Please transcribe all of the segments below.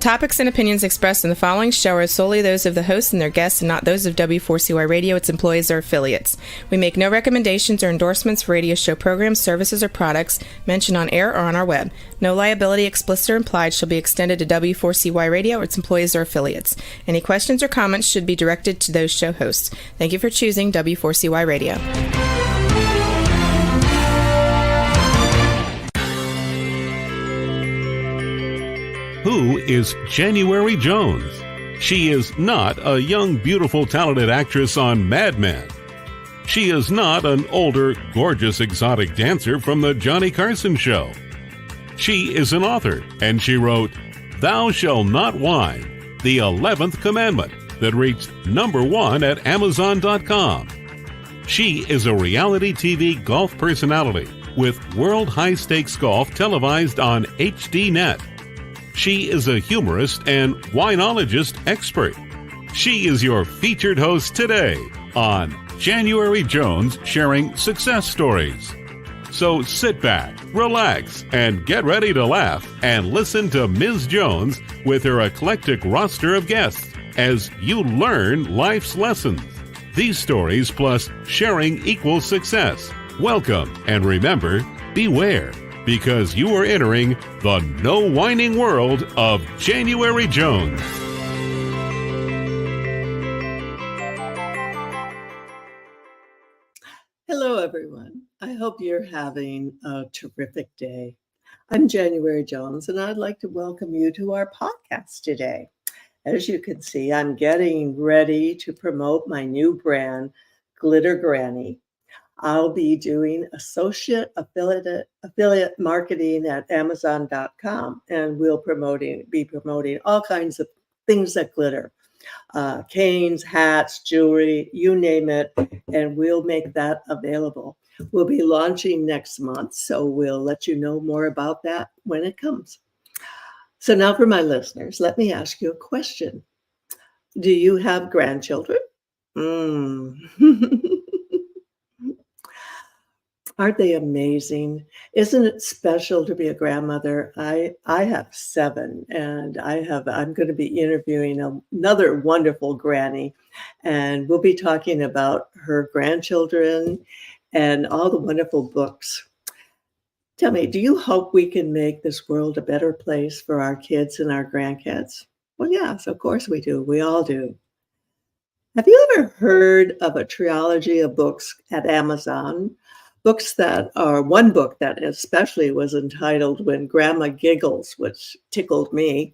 topics and opinions expressed in the following show are solely those of the host and their guests and not those of W4CY Radio, its employees, or affiliates. We make no recommendations or endorsements for radio show programs, services, or products mentioned on air or on our web. No liability, explicit or implied, shall be extended to W4CY Radio or its employees or affiliates. Any questions or comments should be directed to those show hosts. Thank you for choosing W4CY Radio. Who is January Jones? She is not a young, beautiful, talented actress on Mad Men. She is not an older, gorgeous, exotic dancer from the Johnny Carson Show. She is an author, and she wrote Thou Shalt Not Whine, the 11th Commandment, that reached #1 at Amazon.com. She is a reality TV golf personality with World High Stakes Golf televised on HDNet. She is a humorist and winologist expert. She is your featured host today on January Jones Sharing Success Stories. So sit back, relax, and get ready to laugh and listen to Ms. Jones with her eclectic roster of guests as you learn life's lessons. These stories plus sharing equals success. Welcome, and remember, beware, because you are entering the no whining world of January Jones. Hello, everyone. I hope you're having a terrific day. I'm January Jones, and I'd like to welcome you to our podcast today. As you can see, I'm getting ready to promote my new brand, Glitter Granny. I'll be doing associate affiliate marketing at Amazon.com, and we'll be promoting all kinds of things that glitter, canes, hats, jewelry, you name it, and we'll make that available. We'll be launching next month, so we'll let you know more about that when it comes. So now for my listeners, let me ask you a question. Do you have grandchildren? Aren't they amazing? Isn't it special to be a grandmother? I have 7, and I'm going to be interviewing another wonderful granny, and we'll be talking about her grandchildren and all the wonderful books. Tell me, do you hope we can make this world a better place for our kids and our grandkids? Well, yes, of course we do. We all do. Have you ever heard of a trilogy of books at Amazon? Books that are, one book that especially was entitled When Grandma Giggles, which tickled me.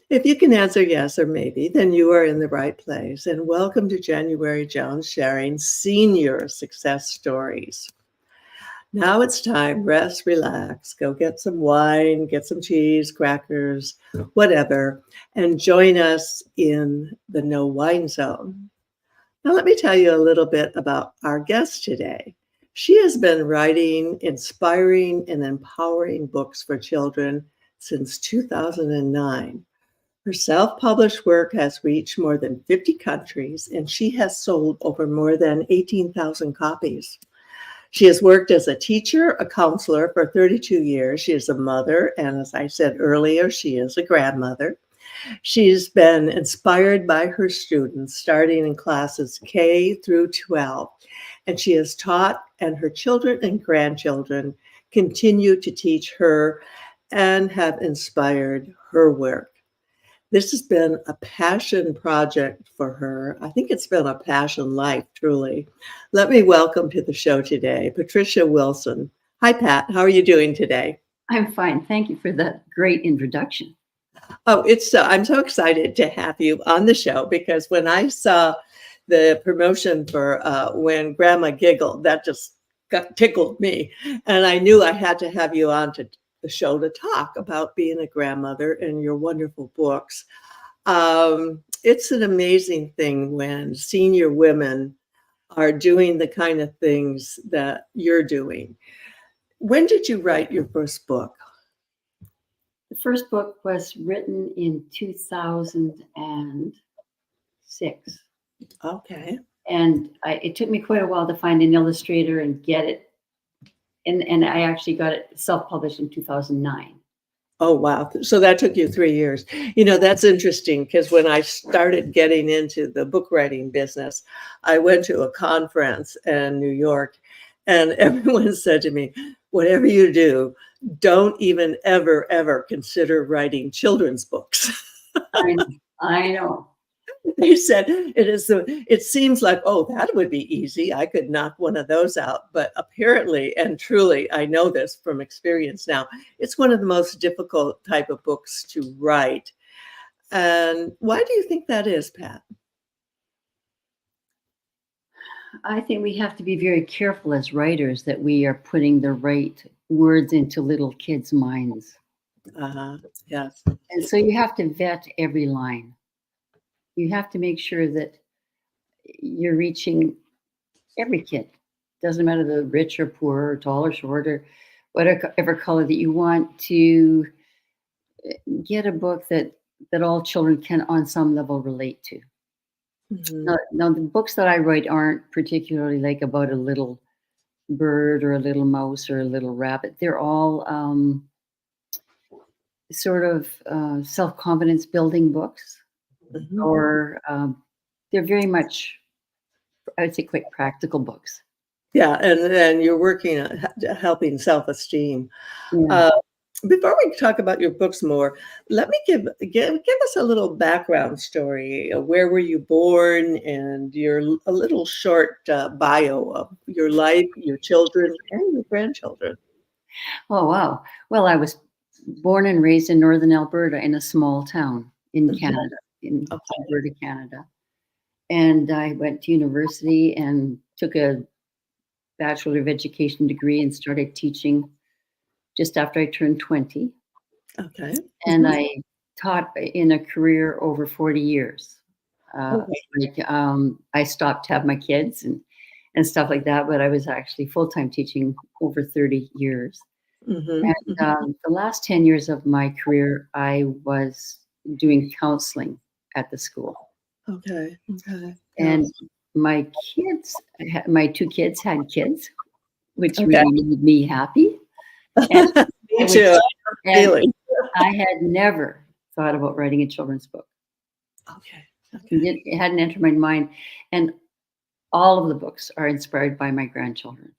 If you can answer yes or maybe, then you are in the right place. And welcome to January Jones sharing senior success stories. Now it's time, rest, relax, go get some wine, get some cheese, crackers, whatever, and join us in the no wine zone. Now, let me tell you a little bit about our guest today. She has been writing inspiring and empowering books for children since 2009. Her self-published work has reached more than 50 countries, and she has sold over more than 18,000 copies. She has worked as a teacher, a counselor for 32 years. She is a mother, and as I said earlier, she is a grandmother. She's been inspired by her students starting in classes K through 12, and she has taught, and her children and grandchildren continue to teach her and have inspired her work. This has been a passion project for her. I think it's been a passion life, truly. Let me welcome to the show today, Patricia Wilson. Hi, Pat. How are you doing today? I'm fine. Thank you for that great introduction. Oh, I'm so excited to have you on the show because when I saw the promotion for When Grandma Giggled, that just tickled me. And I knew I had to have you on to the show to talk about being a grandmother and your wonderful books. It's an amazing thing when senior women are doing the kind of things that you're doing. When did you write your first book? The first book was written in 2006. Okay. And it took me quite a while to find an illustrator and get it. And I actually got it self-published in 2009. Oh, wow. So that took you 3 years. That's interesting because when I started getting into the book writing business, I went to a conference in New York, and everyone said to me, "Whatever you do, don't even ever, ever consider writing children's books." I know. I know. They said it seems like, oh, that would be easy. I could knock one of those out. But apparently and truly, I know this from experience now, it's one of the most difficult type of books to write. And why do you think that is, Pat? I think we have to be very careful as writers that we are putting the right words into little kids' minds. Uh-huh. Yes. And so you have to vet every line. You have to make sure that you're reaching every kid. Doesn't matter the rich or poor or tall or short or whatever color that you want to get a book that all children can on some level relate to. Mhm. Now the books that I write aren't particularly like about a little bird or a little mouse or a little rabbit. They're all sort of self-confidence building books, Mhm. or they're very much, I would say, quite practical books. Yeah, and then you're working on helping self-esteem. Yeah. Uh, Before we talk about your books more, let me give us a little background story. Where were you born, and a little short bio of your life, your children, and your grandchildren. Oh, wow. Well, I was born and raised in northern Alberta in a small town in Mhm. Canada, in Okay. Alberta, Canada. And I went to university and took a Bachelor of Education degree and started teaching just after I turned 20. Okay. And Mhm. I taught in a career over 40 years. Uh, Okay. I stopped to have my kids and stuff like that, but I was actually full-time teaching over 30 years. Mhm. And Mhm. the last 10 years of my career, I was doing counseling at the school. Okay. Okay. Yeah. And my my two kids had kids, which Okay. really made me happy. And I Me would, too. I know the and feeling. I had never thought about writing a children's book. Okay. Okay. It hadn't entered my mind. And all of the books are inspired by my grandchildren.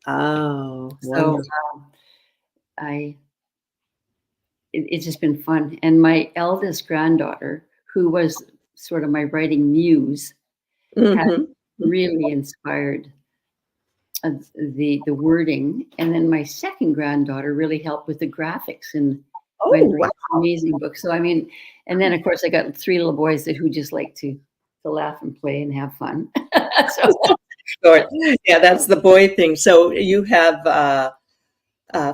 Oh, So wonderful. I it's just been fun. And my eldest granddaughter, who was sort of my writing muse, has Mhm. really inspired the wording. And then my second granddaughter really helped with the graphics and my Oh, wow. amazing book. So I mean, and then of course I got three little boys who just like to laugh and play and have fun. So Sure. Yeah, that's the boy thing. So you have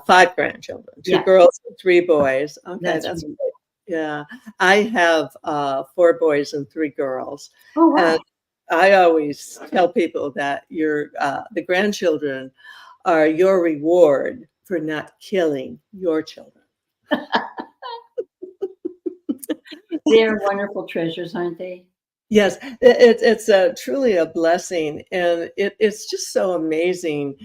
5 grandchildren, 2 yeah, girls and 3 boys. Okay, that's that's right. great. Yeah. I have 4 boys and 3 girls. Oh And wow. I always tell people that the grandchildren are your reward for not killing your children. They're wonderful treasures, aren't they? Yes, it's truly a blessing, and it's just so amazing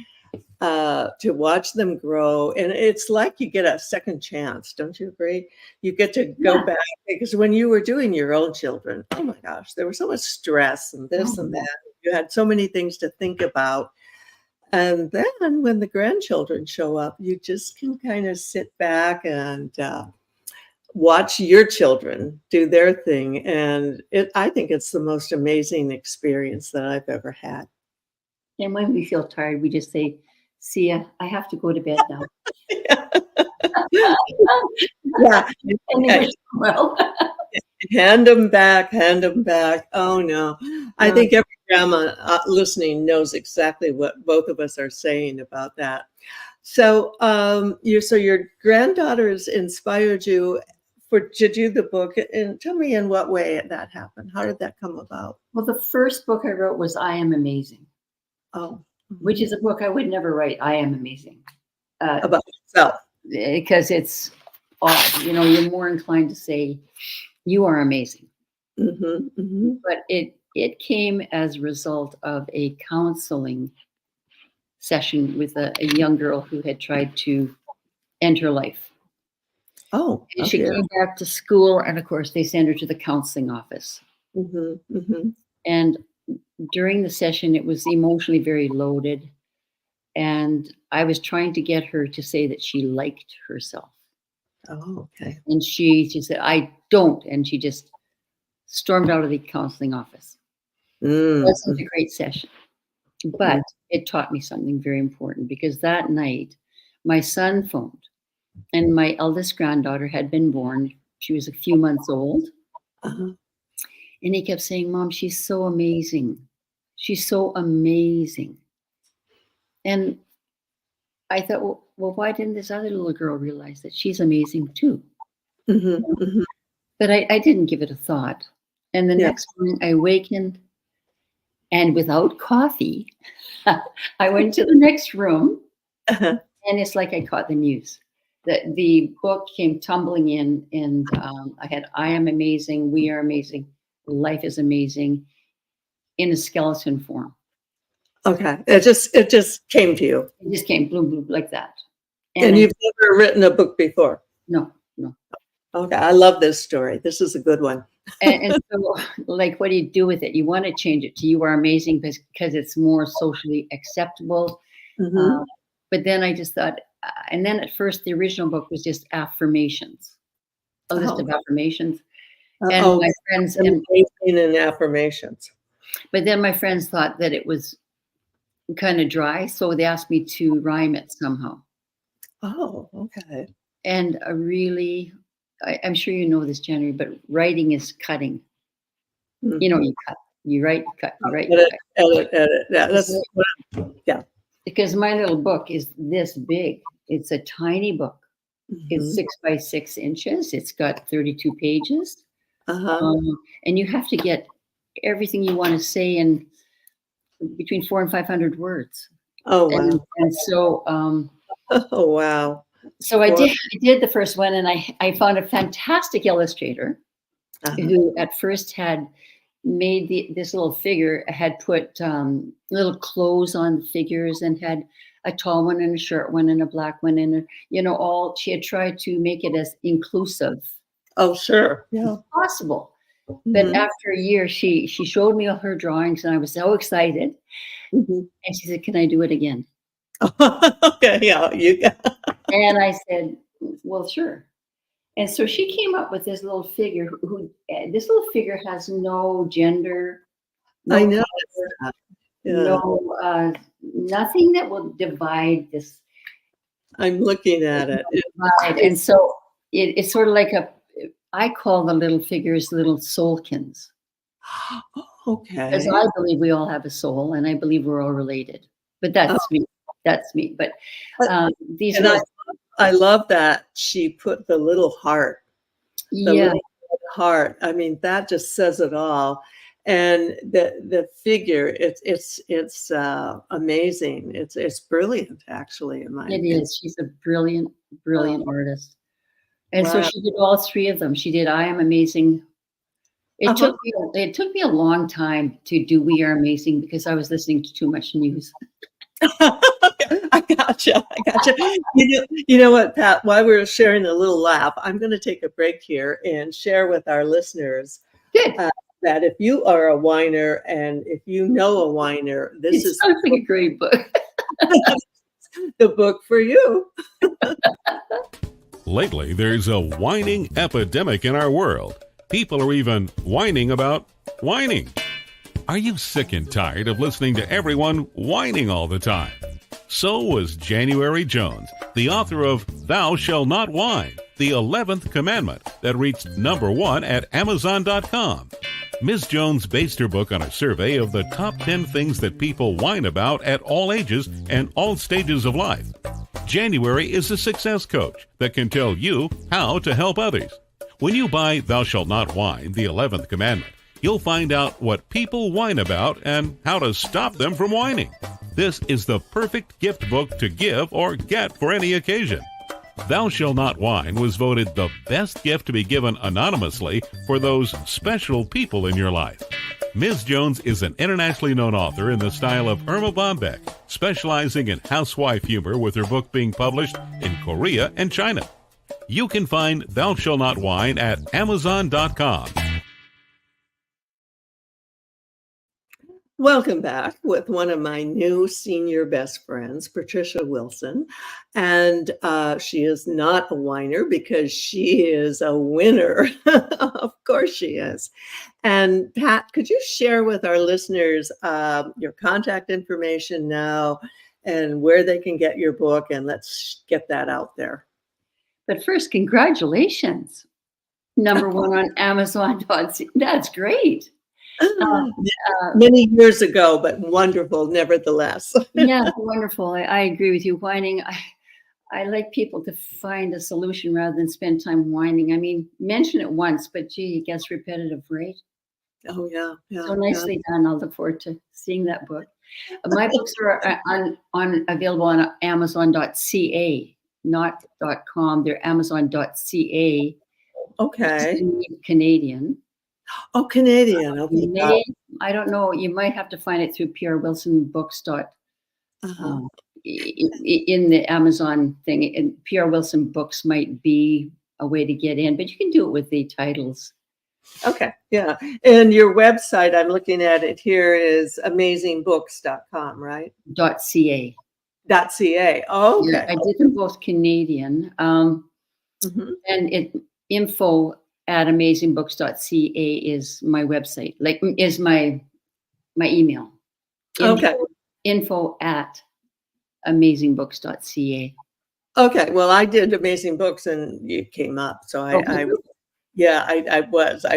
to watch them grow. And it's like you get a second chance, don't you agree? You get to go Yeah. back because when you were doing your own children, oh my gosh, there was so much stress and this Oh, and yeah. that. You had so many things to think about. And then when the grandchildren show up, you just can kind of sit back and watch your children do their thing. And I think it's the most amazing experience that I've ever had. And when we feel tired, we just say, "See ya. I have to go to bed now." Yeah. And they Yeah. wish well. Hand them back, hand them back. Oh, no. I Yeah. think every grandma, listening knows exactly what both of us are saying about that. So, your granddaughters inspired you to do the book, and tell me in what way that happened. How did that come about? Well, the first book I wrote was I Am Amazing, Oh, which mhm. is a book I would never write. I am amazing. Uh, About yourself. because it's odd. You know, you're more inclined to say you are amazing. Mhm, mhm. But it came as a result of a counseling session with a young girl who had tried to end her life. Oh, And she okay. came back to school, and of course, they sent her to the counseling office. Mm-hmm, mm-hmm. And during the session, it was emotionally very loaded. And I was trying to get her to say that she liked herself. Oh, okay. And she said, I don't. And she just stormed out of the counseling office. It wasn't a great session, but it taught me something very important, because that night my son phoned, and my eldest granddaughter had been born. She was a few months old. Uh-huh. And he kept saying, Mom, she's so amazing. She's so amazing. And I thought, well, why didn't this other little girl realize that she's amazing too? Mm-hmm, mm-hmm. But I didn't give it a thought. And the next morning I awakened, and without coffee, I went to the next room, Uh-huh. and it's like I caught the news. The book came tumbling in, and I had I Am Amazing, We Are Amazing, Life is Amazing in a skeleton form. Okay. It just came to you. It just came bloom, bloom, like that. And you've never written a book before? No. Okay. I love this story. This is a good one. and so, like, what do you do with it? You want to change it to You Are Amazing because it's more socially acceptable. Mm-hmm. But then I just thought, and then at first the original book was just affirmations, a list of affirmations. And my friends, and affirmations. But then my friends thought that it was kind of dry, so they asked me to rhyme it somehow. Oh, okay. And I'm sure you know this, January, but writing is cutting. Mm-hmm. You know, you cut, you write, you cut, you write, edit. Yeah, Because my little book is this big. It's a tiny book. Mm-hmm. It's 6 by 6 inches. It's got 32 pages. Uh-huh. And you have to get everything you want to say in between 400 and 500 words. Oh, wow. And so, oh, wow. So I did the first one, and I found a fantastic illustrator who at first had made this little figure, had put little clothes on the figures, and had a tall one and a short one and a black one, and she had tried to make it as inclusive. Oh, sure. Yeah. As possible. Mm-hmm. But after a year, she showed me all her drawings, and I was so excited. Mm-hmm. And she said, "Can I do it again?" Okay, yeah, And I said, "Well, sure." And so she came up with this little figure. This little figure has no gender. I know. No, nothing that will divide this. I'm looking at it. And so it's sort of like I call the little figures little soulkins. Okay. Because I believe we all have a soul, and I believe we're all related. But that's me. That's me. But these. I love that she put the little heart. The little heart. I mean, that just says it all. And the figure, it's amazing. It's brilliant, actually, in my opinion. It is. She's a brilliant artist. And so she did all three of them. She did I Am Amazing. It took me a long time to do We Are Amazing, because I was listening to too much news. I gotcha. You know what, Pat? While we're sharing a little laugh, I'm going to take a break here and share with our listeners that if you are a whiner, and if you know a whiner, this is sounds like a great book. The book for you. Lately, there's a whining epidemic in our world. People are even whining about whining. Are you sick and tired of listening to everyone whining all the time? So was January Jones, the author of Thou Shalt Not Whine, the 11th Commandment, that reached #1 at Amazon.com. Ms. Jones based her book on a survey of the top 10 things that people whine about at all ages and all stages of life. January is a success coach that can tell you how to help others. When you buy Thou Shalt Not Whine, the 11th Commandment, you'll find out what people whine about and how to stop them from whining. This is the perfect gift book to give or get for any occasion. Thou Shalt Not Whine was voted the best gift to be given anonymously for those special people in your life. Ms. Jones is an internationally known author in the style of Irma Bombeck, specializing in housewife humor, with her book being published in Korea and China. You can find Thou Shall Not Whine at Amazon.com. Welcome back with one of my new senior best friends, Patricia Wilson. And she is not a whiner because she is a winner. Of course she is. And Pat, could you share with our listeners your contact information now and where they can get your book? And let's get that out there. But first, congratulations. Number one on Amazon.ca. That's great. Many years ago, but wonderful nevertheless. Yeah, wonderful. I agree with you. Whining, I like people to find a solution rather than spend time whining. I mean, mention it once, but gee, it gets repetitive, right? Oh, yeah. So nicely done. I'll look forward to seeing that book. My books are available on Amazon.ca, not .com. They're Amazon.ca. Okay. Canadian. Oh, Canadian. Okay. I don't know. You might have to find it through PR Wilson Books. In the Amazon thing, and PR Wilson Books might be a way to get in, but you can do it with the titles. Okay. Yeah. And your website, I'm looking at it here, is amazingbooks.com, right? .ca. .ca. Oh, okay. Yeah, I did them both Canadian. And info at amazingbooks.ca is my website, is my email. Info at amazingbooks.ca. Okay. Well, I did Amazing Books and it came up. So I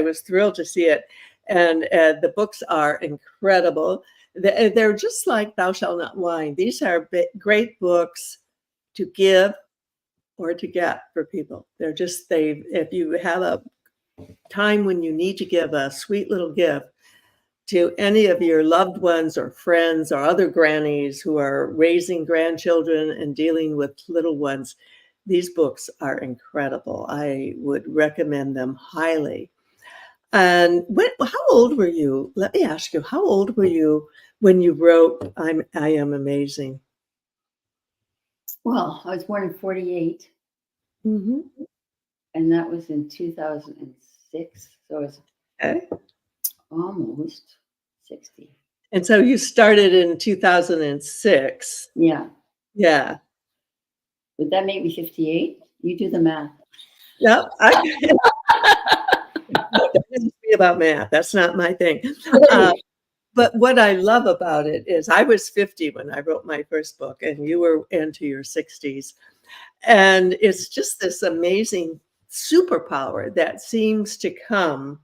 was thrilled to see it. And the books are incredible. They're just like Thou Shalt Not Whine. These are great books to give or to get for people. If you have a time when you need to give a sweet little gift to any of your loved ones or friends or other grannies who are raising grandchildren and dealing with little ones, these books are incredible. I would recommend them highly. And how old were you? Let me ask you, how old were you when you wrote I Am Amazing? Well, I was born in 48. Mm-hmm. And that was in 2006. So it's almost 60. And so you started in 2006. Yeah. Yeah. Would that make me 58? You do the math. No, don't ask me about math. That's not my thing. But what I love about it is I was 50 when I wrote my first book, and you were into your 60s. And it's just this amazing superpower that seems to come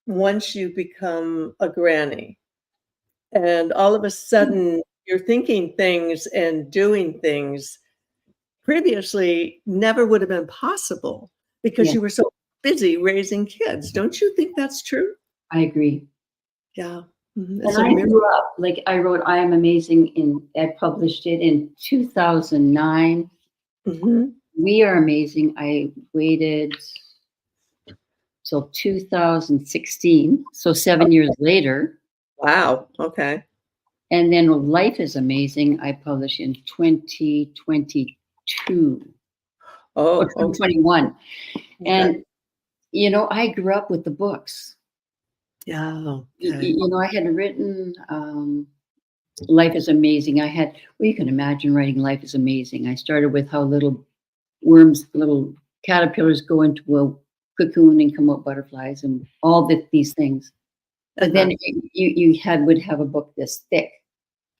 once you become a granny. And all of a sudden, you're thinking things and doing things previously never would have been possible because you were so busy raising kids. Don't you think that's true? I agree. Yeah. And I grew up, I wrote I Am Amazing, I published it in 2009. Mm-hmm. We Are Amazing, I waited till 2016, so 7 years later. Wow. Okay. And then Life is Amazing, I published in 2022. Oh, 2021. Okay. And, I grew up with the books. Yeah. Okay. I had written Life is Amazing. You can imagine writing Life is Amazing. I started with how little caterpillars go into a cocoon and come out butterflies and all these things. But then you would have a book this thick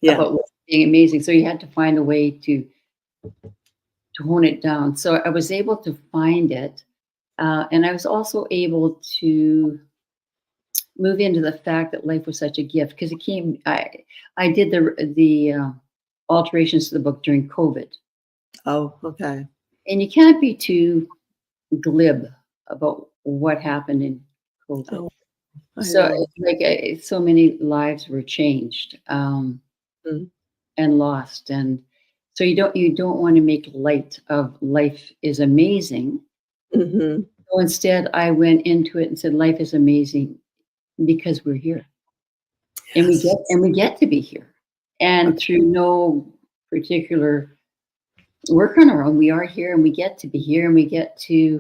about what's being amazing. So you had to find a way to hone it down. So I was able to find it. And I was also able to move into the fact that life was such a gift because I did the alterations to the book during COVID. Oh, okay. And you can't be too glib about what happened in COVID. Oh, so so many lives were changed and lost. And so you don't want to make light of Life is Amazing. Mm-hmm. So instead I went into it and said, life is amazing because we're here. Yes. And we get to be here. And through no particular work on our own. We are here, and we get to be here, and we get to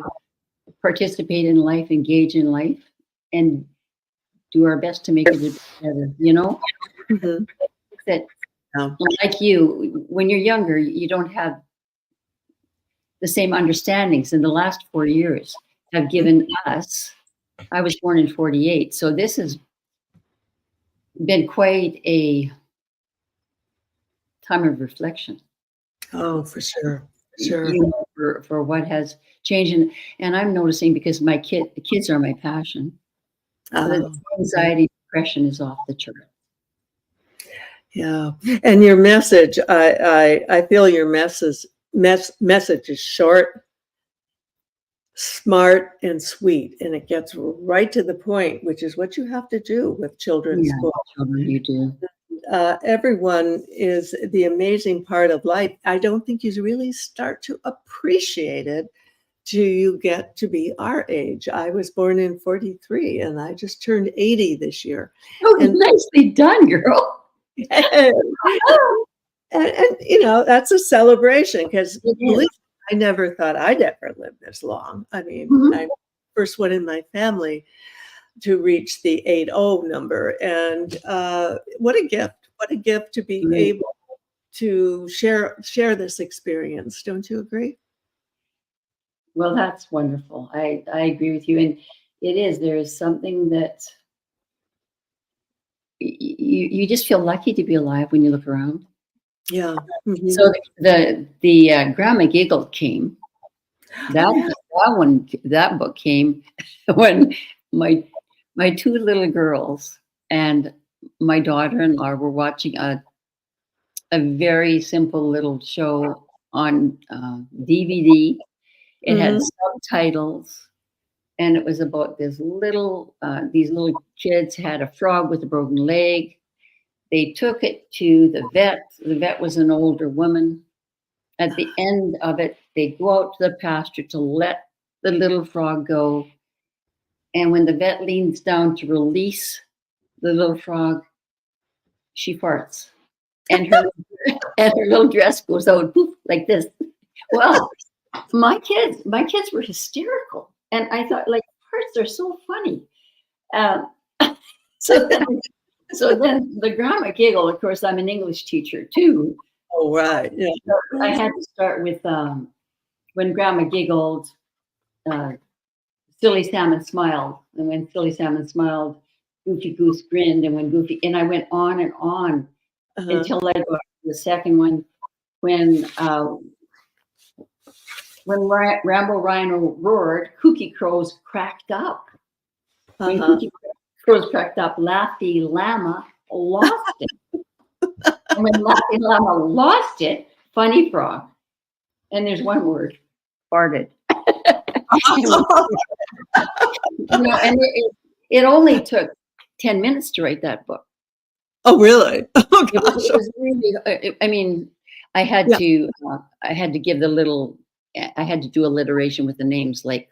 participate in life, engage in life, and do our best to make it better. Mm-hmm. That, Yeah. like you, when you're younger, you don't have the same understandings. And the last 4 years have given us. I was born in 48, so this has been quite a time of reflection. Oh, for sure. Sure. For what has changed, and I'm noticing, because the kids are my passion. The anxiety, depression is off the chart. Yeah, and your message, I feel your message is short, smart, and sweet, and it gets right to the point, which is what you have to do with children's books. Children, you do. Everyone is the amazing part of life. I don't think you really start to appreciate it till you get to be our age. I was born in 43, and I just turned 80 this year. Oh, and nicely done, girl. and that's a celebration, because I never thought I'd ever live this long. I mean, I'm the first one in my family to reach the 80 number. And what a gift to be able to share this experience. Don't you agree? Well, that's wonderful. I agree with you. And there is something that you just feel lucky to be alive when you look around. Yeah. Mm-hmm. So the Grandma Giggled came. That book came when my two little girls and my daughter-in-law were watching a very simple little show on DVD. It had subtitles, and it was about these little kids had a frog with a broken leg. They took it to the vet. The vet was an older woman. At the end of it, they go out to the pasture to let the little frog go. And when the vet leans down to release the little frog, she farts. And her little dress goes out poof, like this. Well, my kids were hysterical. And I thought, like, farts are so funny. So then the Grandma Giggle, of course, I'm an English teacher too. Oh, right. Yeah. So I had to start with when Grandma giggled, Silly Salmon smiled. And when Silly Salmon smiled, Goofy Goose grinned. And I went on and on until I got to the second one, when Rambo Rhino roared, Kooky Crows cracked up. When Kooky Crows cracked up, Laffy Llama lost it. And when Laffy Llama lost it, Funny Frog, and there's one word, farted. And it only took 10 minutes to write that book. Oh, really? Oh, gosh. It was really, I mean, I had to give the little, I had to do alliteration with the names, like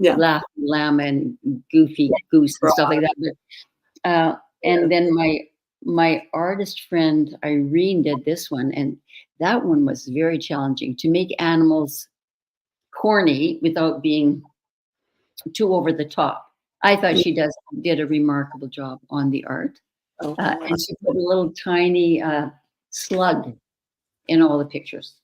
Laffy Llama and Goofy Goose and stuff like that. And then my artist friend Irene did this one, and that one was very challenging, to make animals corny without being too over the top. I thought she did a remarkable job on the art. And she put a little tiny slug in all the pictures.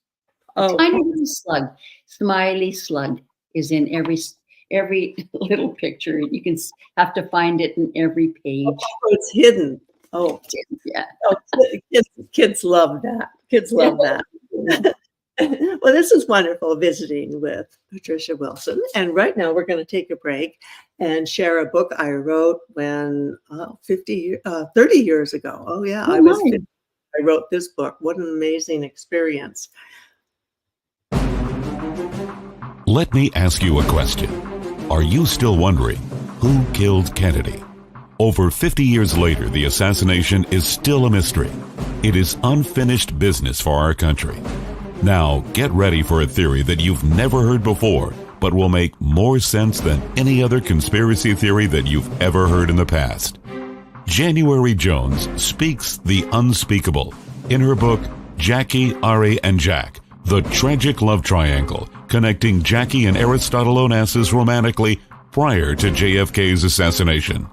Tiny little slug, smiley slug, is in every little picture. You can have to find it in every page. Oh, it's hidden. Oh, yeah. Oh, kids love that. Kids love that. Well, this is wonderful visiting with Patricia Wilson. And right now we're going to take a break and share a book I wrote when 30 years ago. Oh, yeah. I was 50. I wrote this book. What an amazing experience. Let me ask you a question. Are you still wondering who killed Kennedy? Over 50 years later, the assassination is still a mystery. It is unfinished business for our country. Now, get ready for a theory that you've never heard before, but will make more sense than any other conspiracy theory that you've ever heard in the past. January Jones speaks the unspeakable in her book, Jackie, Ari, and Jack, The tragic love triangle connecting Jackie and Aristotle Onassis romantically prior to JFK's assassination.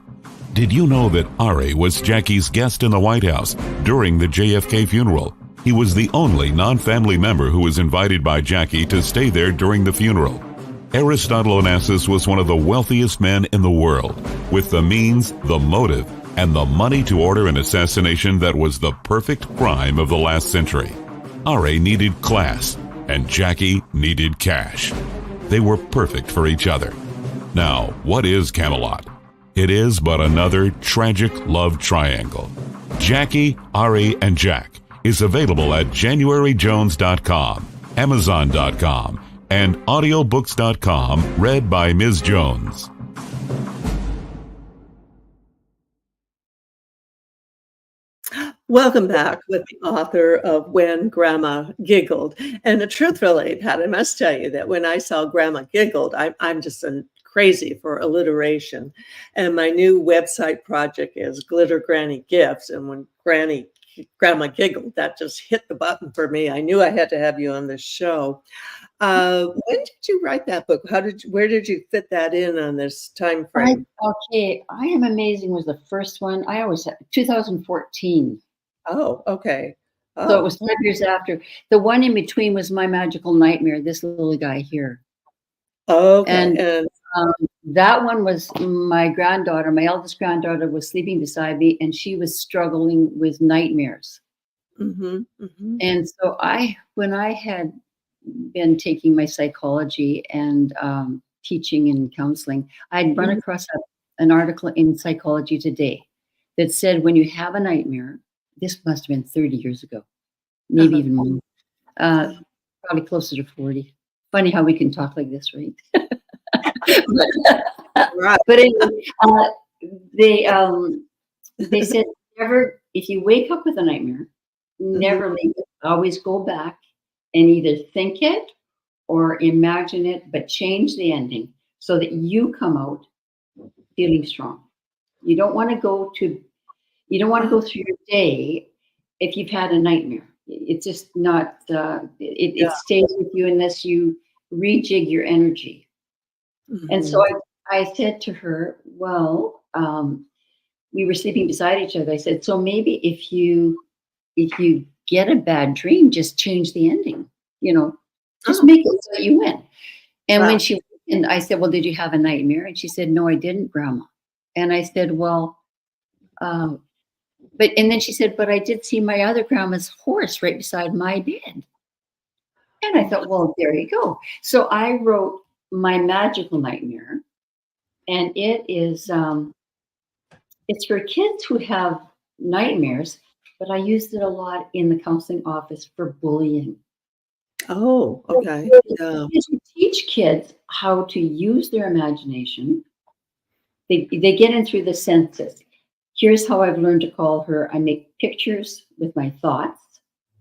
Did you know that Ari was Jackie's guest in the White House during the JFK funeral? He was the only non-family member who was invited by Jackie to stay there during the funeral. Aristotle Onassis was one of the wealthiest men in the world, with the means, the motive, and the money to order an assassination that was the perfect crime of the last century. Ari needed class, and Jackie needed cash. They were perfect for each other. Now, what is Camelot? It is but another tragic love triangle. Jackie, Ari, and Jack is available at JanuaryJones.com, Amazon.com, and audiobooks.com, read by Ms. Jones. Welcome back with the author of When Grandma Giggled. And truthfully, Pat, I must tell you that when I saw Grandma Giggled, I'm just crazy for alliteration. And my new website project is Glitter Granny Gifts. And when Grandma Giggled, that just hit the button for me. I knew I had to have you on this show. When did you write that book? Where did you fit that in on this time frame? I Am Amazing was the first one. 2014. Oh, okay. Oh. So it was 5 years after. The one in between was My Magical Nightmare, this little guy here. Okay. And that one was my granddaughter. My eldest granddaughter was sleeping beside me, and she was struggling with nightmares. Mm-hmm, mm-hmm. And so when I had been taking my psychology and teaching and counseling, I'd run across an article in Psychology Today that said when you have a nightmare, this must have been 30 years ago, maybe even more, probably closer to 40. Funny how we can talk like this, right? But anyway, they said never, if you wake up with a nightmare, never leave it. Always go back and either think it or imagine it, but change the ending so that you come out feeling strong. You don't want to go through your day if you've had a nightmare. It's just not, it stays with you unless you rejig your energy. Mm-hmm. And so I said to her, well, we were sleeping beside each other. I said, so maybe if you get a bad dream, just change the ending, just make it so you win. And when and I said, well, did you have a nightmare? And she said, no, I didn't, Grandma. And I said, well, and then she said, but I did see my other grandma's horse right beside my bed. And I thought, well, there you go. So I wrote My Magical Nightmare, and it is, it's for kids who have nightmares, but I used it a lot in the counseling office for bullying. Oh, okay. To teach kids how to use their imagination. They get in through the senses. Here's how I've learned to call her. I make pictures with my thoughts.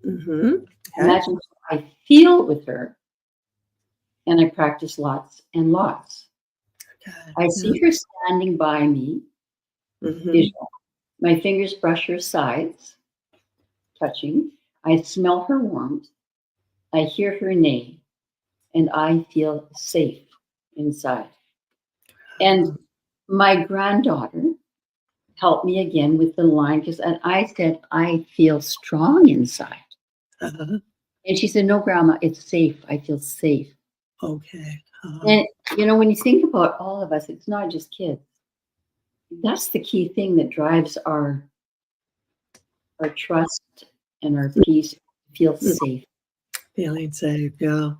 Mm-hmm. Okay. Imagine how I feel with her. And I practice lots and lots. Okay. I see her standing by me. Mm-hmm. Visual. My fingers brush her sides, touching. I smell her warmth. I hear her neigh. And I feel safe inside. And my granddaughter helped me again with the line, and I said, I feel strong inside. Uh-huh. And she said, no, Grandma, it's safe. I feel safe. Okay. Uh-huh. And, when you think about all of us, it's not just kids. That's the key thing that drives our trust and our peace. Feel safe. Feeling safe, yeah.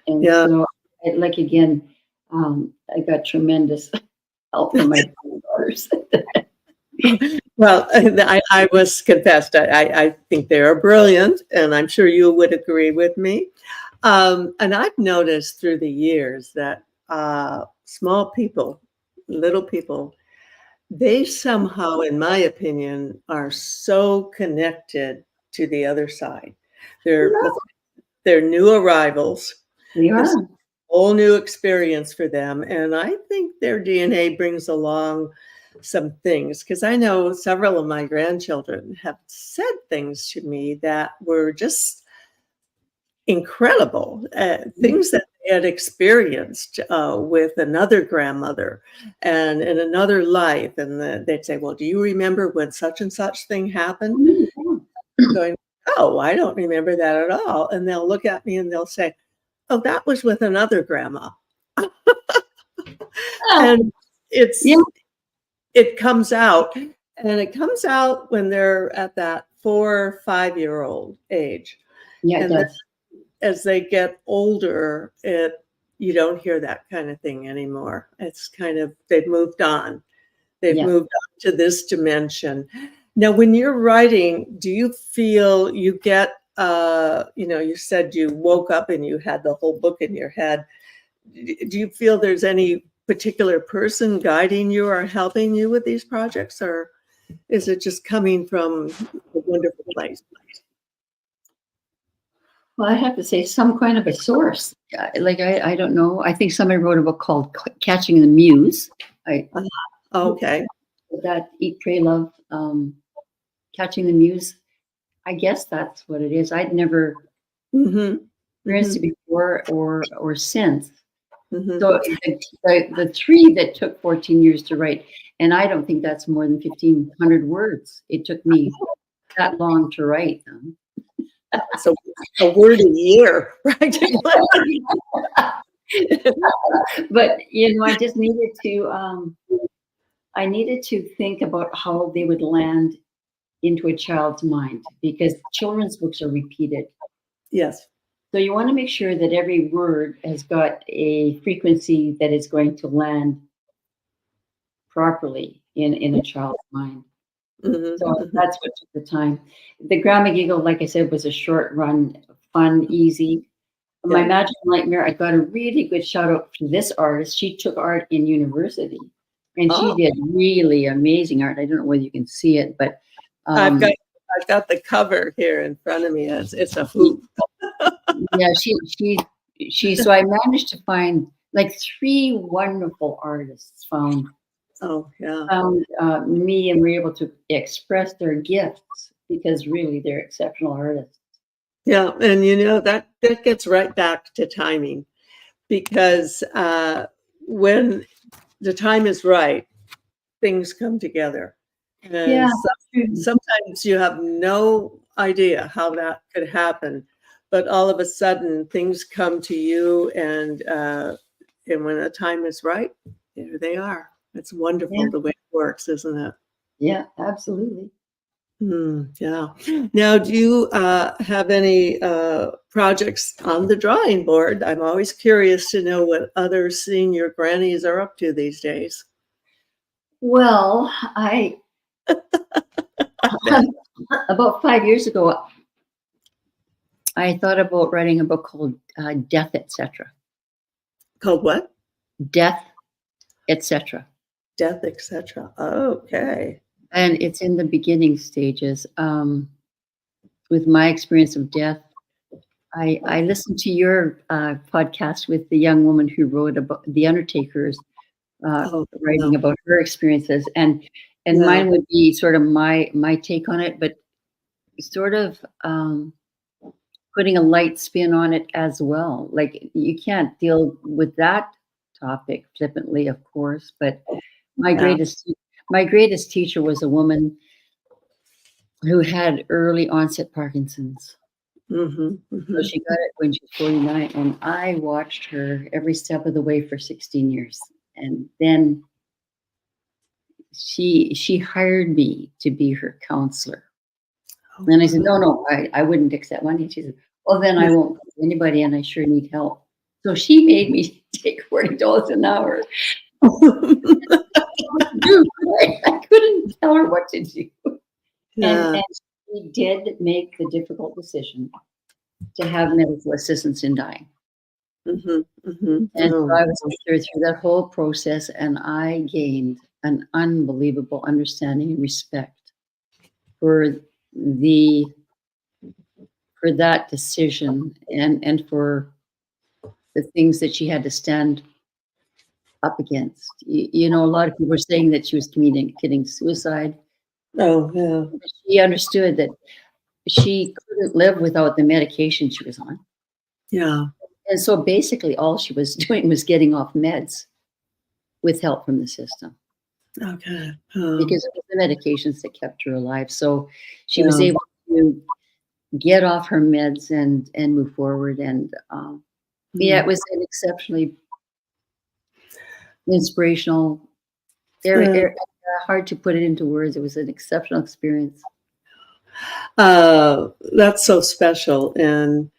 And so, again, I got tremendous help from my daughters. Well, I was confessed. I think they are brilliant, and I'm sure you would agree with me. And I've noticed through the years that small people, little people, they somehow, in my opinion, are so connected to the other side. They're new arrivals. They are. It's a whole new experience for them, and I think their DNA brings along some things, because I know several of my grandchildren have said things to me that were just incredible things that they had experienced with another grandmother and in another life. And they'd say, well, do you remember when such and such thing happened? Going, oh, I don't remember that at all. And they'll look at me and they'll say, oh, that was with another grandma. And it's it comes out, and it comes out when they're at that 4 or 5-year-old age. Yeah, And it then does. as they get older, you don't hear that kind of thing anymore. It's kind of they've moved on. They've Yeah. moved on to this dimension. Now, when you're writing, do you feel you get you said you woke up and you had the whole book in your head. Do you feel there's any particular person guiding you or helping you with these projects, or is it just coming from a wonderful place? Well, I have to say some kind of a source. I don't know. I think somebody wrote a book called Catching the Muse. Okay. That Eat, Pray, Love, Catching the Muse. I guess that's what it is. I'd never experienced it before or since. So the 3 that took 14 years to write, and I don't think that's more than 1,500 words. It took me that long to write them. So a word a year, right? But I just needed to. I needed to think about how they would land into a child's mind, because children's books are repeated. Yes. So you want to make sure that every word has got a frequency that is going to land properly in a child's mind. So that's what took the time. The Grandma Giggled, like I said, was a short run, fun, easy. My Magical Nightmare, I got a really good shout out to this artist. She took art in university, and she did really amazing art. I don't know whether you can see it, but I've got the cover here in front of me. It's a hoop. Yeah, she. So I managed to find like 3 wonderful artists found me, and were able to express their gifts, because really they're exceptional artists. Yeah, and that gets right back to timing, because when the time is right, things come together. And sometimes you have no idea how that could happen, but all of a sudden things come to you, and when the time is right, there they are. It's wonderful the way it works, isn't it? Yeah, absolutely. Yeah. Now, do you have any projects on the drawing board? I'm always curious to know what other senior grannies are up to these days. Well, about 5 years ago, I thought about writing a book called Death, Etc. Called what? Death, Etc. Death, Etc. Okay. And it's in the beginning stages. With my experience of death, I listened to your podcast with the young woman who wrote about The Undertaker's writing about her experiences, and mine would be sort of my take on it, but sort of putting a light spin on it as well. Like, you can't deal with that topic flippantly, of course, but my greatest teacher was a woman who had early onset Parkinson's. So she got it when she was 49, and I watched her every step of the way for 16 years. And then she hired me to be her counselor. And I said, no, I wouldn't accept money. She said, well, then I won't pay anybody, and I sure need help. So she made me take $40 an hour. I couldn't tell her what to do. And she did make the difficult decision to have medical assistance in dying. And so I was with her through that whole process, and I gained an unbelievable understanding and respect for that decision, and for the things that she had to stand up against. A lot of people were saying that she was committing suicide. Oh, yeah. She understood that she couldn't live without the medication she was on. Yeah. And so basically all she was doing was getting off meds with help from the system, Okay. because it was the medications that kept her alive. So she was Yeah. able to get off her meds and move forward. And yeah, it was an exceptionally inspirational, hard to put it into words. It was an exceptional experience. That's so special. And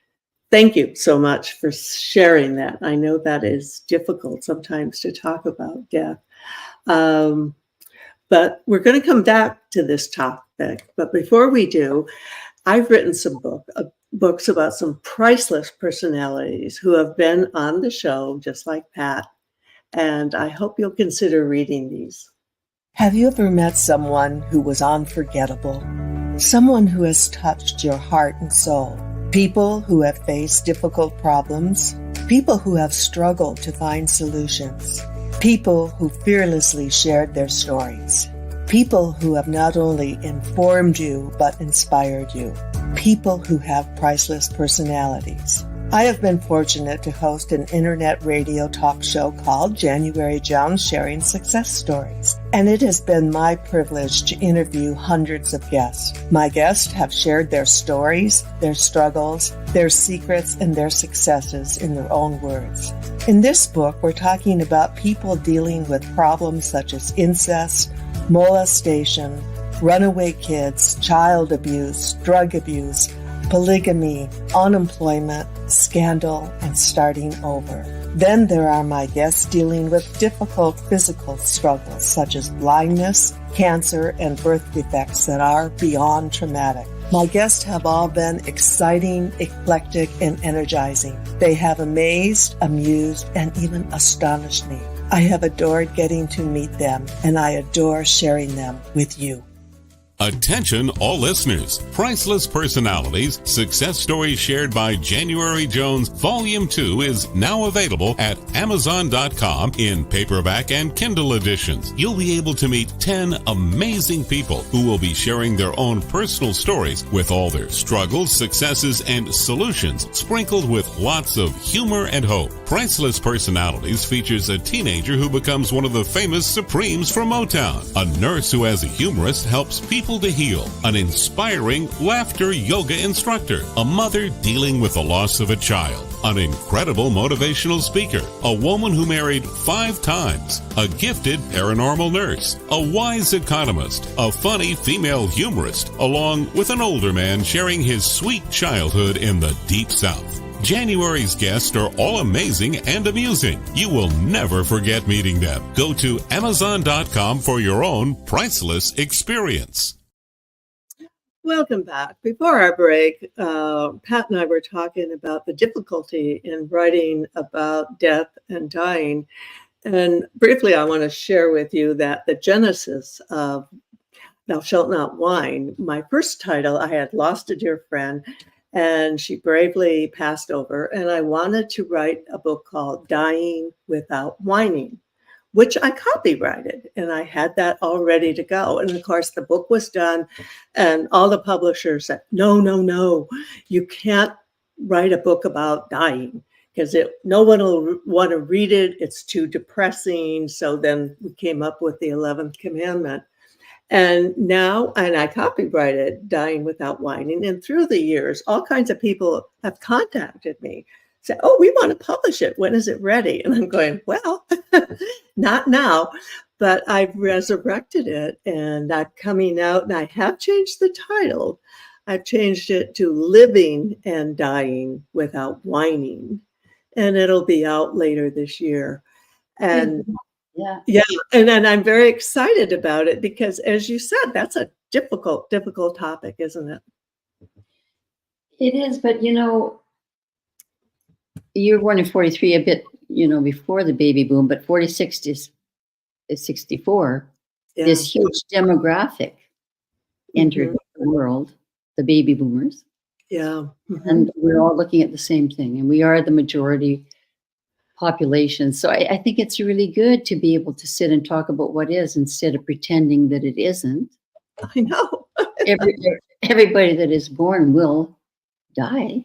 thank you so much for sharing that. I know that is difficult sometimes to talk about death. But we're going to come back to this topic. But before we do, I've written some books about some priceless personalities who have been on the show, just like Pat. And I hope you'll consider reading these. Have you ever met someone who was unforgettable? Someone who has touched your heart and soul? People who have faced difficult problems? People who have struggled to find solutions? People who fearlessly shared their stories? People who have not only informed you, but inspired you? People who have priceless personalities. I have been fortunate to host an internet radio talk show called January Jones Sharing Success Stories, and it has been my privilege to interview hundreds of guests. My guests have shared their stories, their struggles, their secrets, and their successes in their own words. In this book, we're talking about people dealing with problems such as incest, molestation, runaway kids, child abuse, drug abuse, polygamy, unemployment, scandal, and starting over. Then there are my guests dealing with difficult physical struggles such as blindness, cancer, and birth defects that are beyond traumatic. My guests have all been exciting, eclectic, and energizing. They have amazed, amused, and even astonished me. I have adored getting to meet them, and I adore sharing them with you. Attention all listeners. Priceless Personalities, Success Stories Shared by January Jones, Volume 2 is now available at Amazon.com in paperback and Kindle editions. You'll be able to meet 10 amazing people who will be sharing their own personal stories with all their struggles, successes, and solutions, sprinkled with lots of humor and hope. Priceless Personalities features a teenager who becomes one of the famous Supremes from Motown, a nurse who as a humorist helps people to heal, an inspiring laughter yoga instructor, a mother dealing with the loss of a child, an incredible motivational speaker, a woman who married 5 times, a gifted paranormal nurse, a wise economist, a funny female humorist, along with an older man sharing his sweet childhood in the Deep South. January's guests are all amazing and amusing. You will never forget meeting them. Go to Amazon.com for your own priceless experience. Welcome back. Before our break, Pat and I were talking about the difficulty in writing about death and dying. And briefly, I want to share with you that the genesis of Thou Shalt Not Whine, my first title, I had lost a dear friend, and she bravely passed over. And I wanted to write a book called Dying Without Whining, which I copyrighted, and I had that all ready to go. And of course, the book was done, and all the publishers said, no, you can't write a book about dying because no one will want to read it. It's too depressing. So then we came up with the 11th commandment. And I copyrighted Dying Without Whining. And through the years, all kinds of people have contacted me. Say, oh, we want to publish it. When is it ready? And I'm going, well, not now, but I've resurrected it and I'm coming out, and I have changed the title. I've changed it to Living and Dying Without Whining, and it'll be out later this year. And yeah, and I'm very excited about it because, as you said, that's a difficult topic, isn't it? It is, but you were born in 43, a bit, before the baby boom, but 46 is 64. Yeah. This huge demographic entered the world, the baby boomers. Yeah. Mm-hmm. And we're all looking at the same thing, and we are the majority population. So I think it's really good to be able to sit and talk about what is instead of pretending that it isn't. I know. Everybody that is born will die.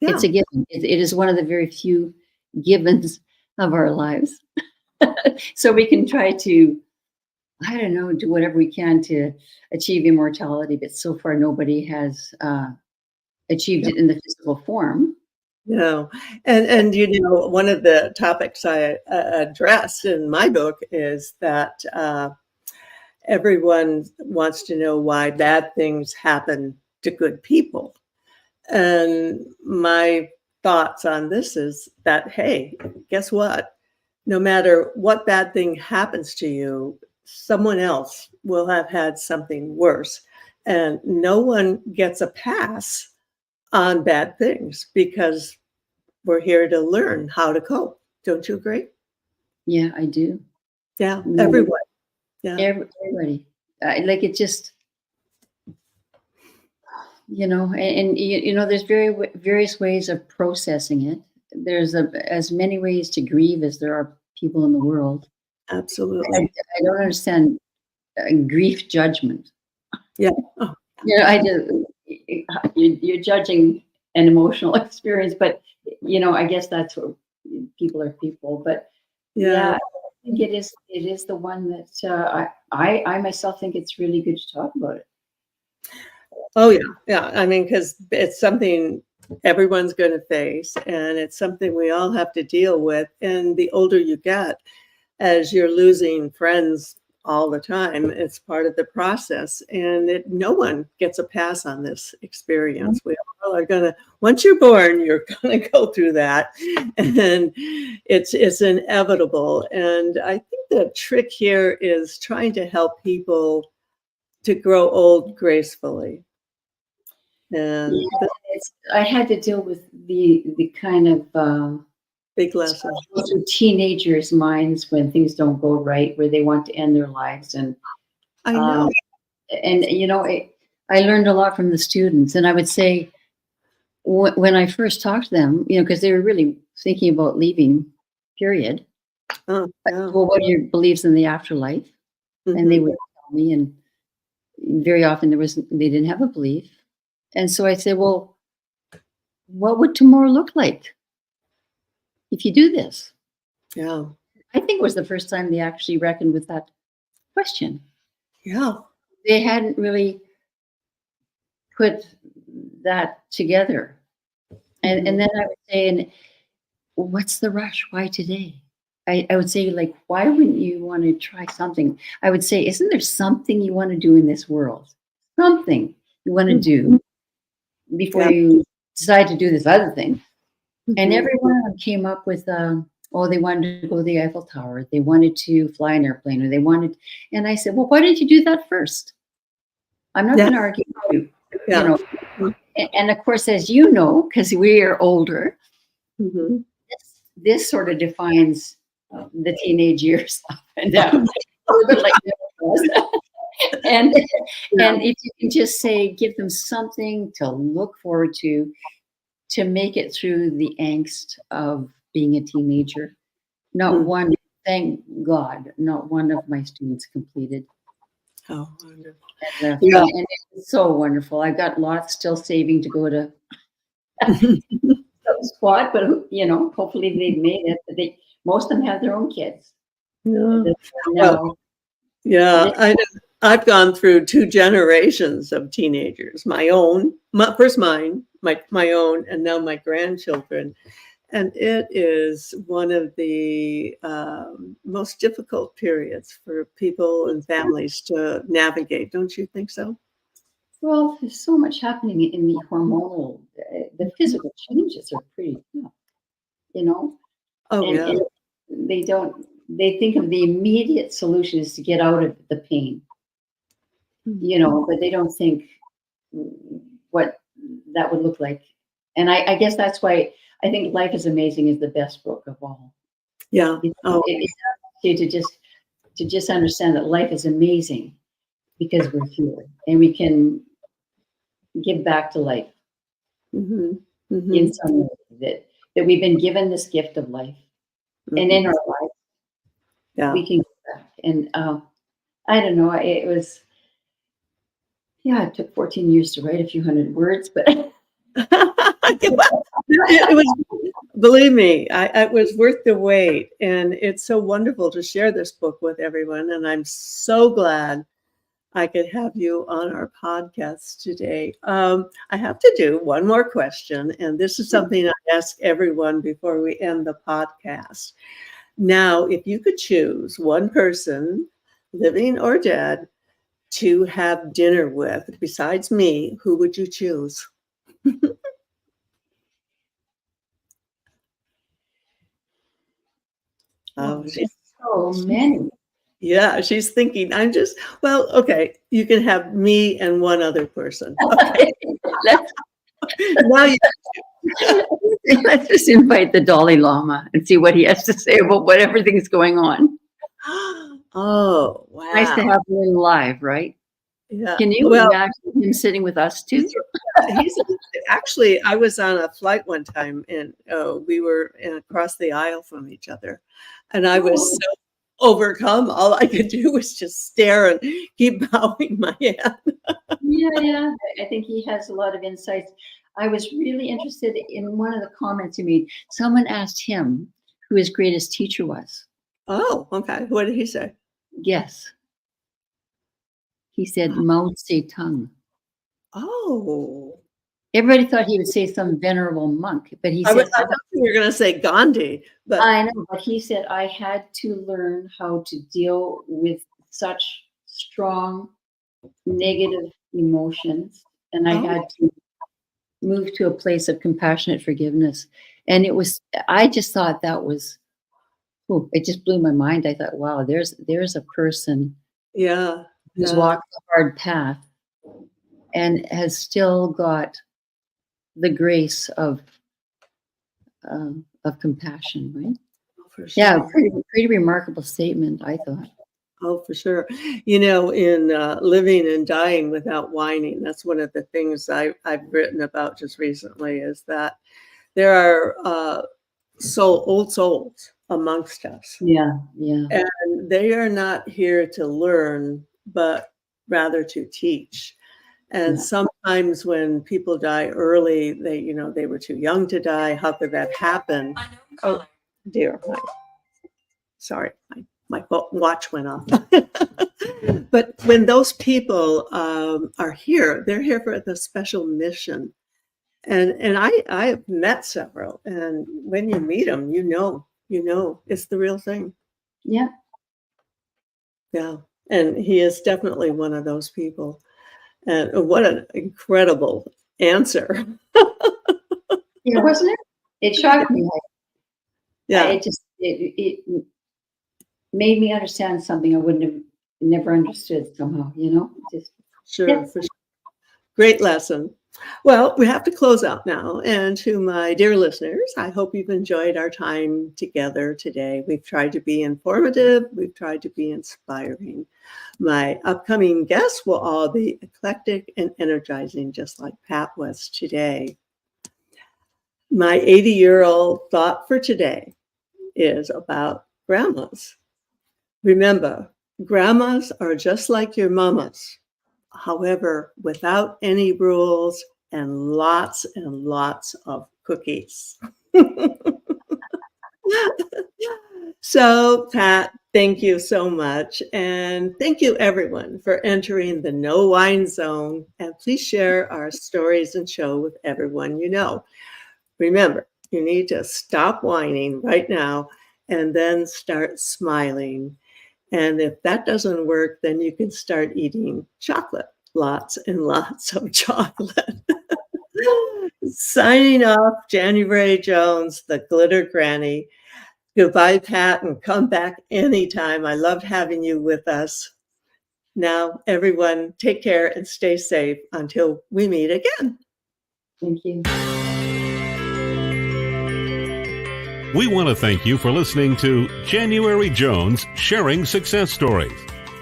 Yeah. It's a given. It is one of the very few givens of our lives. So we can try to, I don't know, do whatever we can to achieve immortality, but so far nobody has achieved it in the physical form. No, and one of the topics I address in my book is that everyone wants to know why bad things happen to good people. And my thoughts on this is that, hey, guess what? No matter what bad thing happens to you, someone else will have had something worse. And no one gets a pass on bad things because we're here to learn how to cope. Don't you agree? Yeah, I do. Yeah, Yeah. everyone. Yeah. Everybody. Like it just, there's various ways of processing it. There's as many ways to grieve as there are people in the world. Absolutely. I don't understand grief judgment. Yeah. Oh, I just, you're judging an emotional experience, but I guess that's what people are people. But yeah, I think it is the one that I myself think it's really good to talk about it. Oh, yeah. Yeah. I mean, because it's something everyone's going to face, and it's something we all have to deal with. And the older you get, as you're losing friends all the time, it's part of the process. And no one gets a pass on this experience. We all are going to, once you're born, you're going to go through that. And it's inevitable. And I think the trick here is trying to help people to grow old gracefully. And I had to deal with the kind of big lesson. Teenagers' minds when things don't go right, where they want to end their lives, and I know. I learned a lot from the students, and I would say when I first talked to them, because they were really thinking about leaving. Period. Oh, yeah. Well, what are your beliefs in the afterlife? Mm-hmm. And they would tell me, and very often they didn't have a belief. And so I said, well, what would tomorrow look like if you do this? Yeah. I think it was the first time they actually reckoned with that question. Yeah. They hadn't really put that together. And then I would say, and what's the rush? Why today? I would say, like, why wouldn't you want to try something? I would say, isn't there something you want to do in this world? Something you want to do before you decide to do this other thing. Mm-hmm. And everyone came up with, they wanted to go to the Eiffel Tower. They wanted to fly an airplane, and I said, well, why didn't you do that first? I'm not going to argue with you. Yeah. And of course, as you know, because we are older, mm-hmm. this sort of defines the teenage years up and down. A little bit like and if you can just say, give them something to look forward to make it through the angst of being a teenager. Not one, thank God, not one of my students completed. Oh, wonderful. And it's so wonderful. I've got lots still saving to go to squad, but hopefully they've made it. But most of them have their own kids. I've gone through 2 generations of teenagers. My own, first mine, my own, and now my grandchildren. And it is one of the most difficult periods for people and families to navigate. Don't you think so? Well, there's so much happening in the hormonal, the physical changes are pretty tough, And they think of the immediate solution is to get out of the pain, but they don't think what that would look like. And I guess that's why I think Life is Amazing is the best book of all. Yeah. It's to just understand that life is amazing because we're here and we can give back to life in some way, that we've been given this gift of life, and in our life we can give back. And I don't know, it took 14 years to write a few hundred words, but It was, believe me, it was worth the wait. And it's so wonderful to share this book with everyone. And I'm so glad I could have you on our podcast today. I have to do one more question. And this is something I ask everyone before we end the podcast. Now, if you could choose one person, living or dead, to have dinner with, besides me, who would you choose? Oh, so many. Yeah, she's thinking. Well, okay, you can have me and one other person. Okay. Now Let's just invite the Dalai Lama and see what he has to say about what everything's going on. Oh, wow. Nice to have him live, right? Yeah. Can you imagine him sitting with us too? Actually, I was on a flight one time and we were across the aisle from each other. And I was so overcome. All I could do was just stare and keep bowing my head. Yeah. I think he has a lot of insights. I was really interested in one of the comments he made. Someone asked him who his greatest teacher was. Oh, okay. What did he say? Yes. He said Mao Zedong. Oh. Everybody thought he would say some venerable monk, but he said, I thought you were going to say Gandhi. But I know, but he said, I had to learn how to deal with such strong negative emotions. And I had to move to a place of compassionate forgiveness. And I just thought that was, it just blew my mind. I thought, wow, there's a person who's walked a hard path and has still got the grace of compassion, right? Oh, for sure. Yeah, pretty remarkable statement, I thought. Oh, for sure. In Living and Dying Without Whining, that's one of the things I've written about just recently, is that there are old souls amongst us. Yeah. And they are not here to learn, but rather to teach. And sometimes when people die early, they were too young to die. How could that happen? Oh, dear. Sorry, my watch went off. But when those people are here, they're here for the special mission. And I have met several. And when you meet them, you know it's the real thing. Yeah. Yeah. And he is definitely one of those people. And what an incredible answer. Yeah, wasn't it? It shocked me. Yeah. It made me understand something I wouldn't have never understood somehow, Sure, for sure. Great lesson. Well, we have to close out now. And to my dear listeners, I hope you've enjoyed our time together today. We've tried to be informative. We've tried to be inspiring. My upcoming guests will all be eclectic and energizing, just like Pat was today. My 80-year-old thought for today is about grandmas. Remember, grandmas are just like your mamas. However, without any rules and lots of cookies. So, Pat, thank you so much. And thank you, everyone, for entering the No Wine Zone. And please share our stories and show with everyone you know. Remember, you need to stop whining right now and then start smiling. And if that doesn't work, then you can start eating chocolate, lots and lots of chocolate. Signing off, January Jones, the Glitter Granny. Goodbye, Pat, and come back anytime. I loved having you with us. Now, everyone, take care and stay safe until we meet again. Thank you. We want to thank you for listening to January Jones Sharing Success Stories.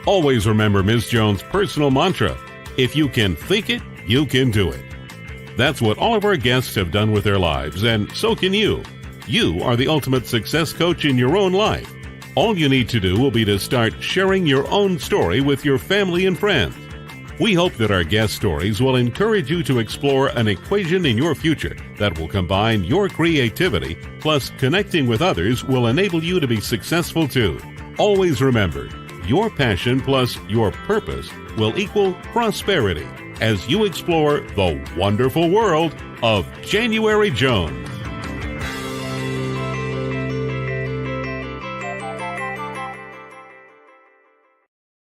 Always remember Ms. Jones' personal mantra, if you can think it, you can do it. That's what all of our guests have done with their lives, and so can you. You are the ultimate success coach in your own life. All you need to do will be to start sharing your own story with your family and friends. We hope that our guest stories will encourage you to explore an equation in your future that will combine your creativity plus connecting with others will enable you to be successful too. Always remember, your passion plus your purpose will equal prosperity as you explore the wonderful world of January Jones.